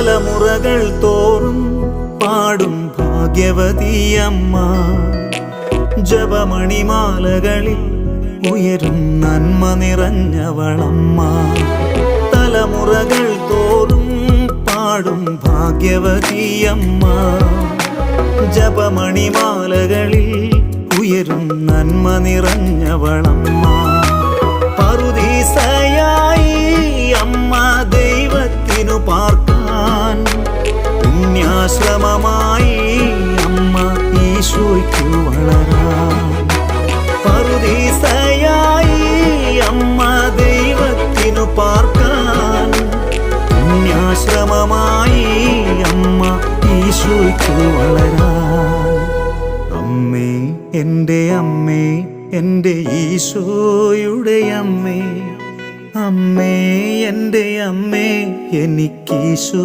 തലമുറകൾ തോറും പാടും ഭാഗ്യവതിയമ്മ. ജപമണിമാലകളിൽ ഉയരും നന്മ നിറഞ്ഞവളമ്മ. തലമുറകൾ തോറും പാടും ഭാഗ്യവതിയമ്മ. ജപമണിമാലകളിൽ ഉയരും നന്മ നിറഞ്ഞവളമ്മ. പറുദീസയായി അമ്മ ദൈവത്തിനു പാർക്കാൻ, പുണ്യാശ്രമമായി അമ്മ ഈശോയ്ക്കു വളരാൻ. പറുദീസയായി അമ്മ ദൈവത്തിനു പാർക്കാൻ, പുണ്യാശ്രമമായി അമ്മ ഈശോയ്ക്കു വളരാൻ. അമ്മേ, എൻ്റെ അമ്മേ, എൻ്റെ ഈശോയുടെ അമ്മേ, അമ്മേ എൻ്റെ അമ്മേ, എനിക്കീശോ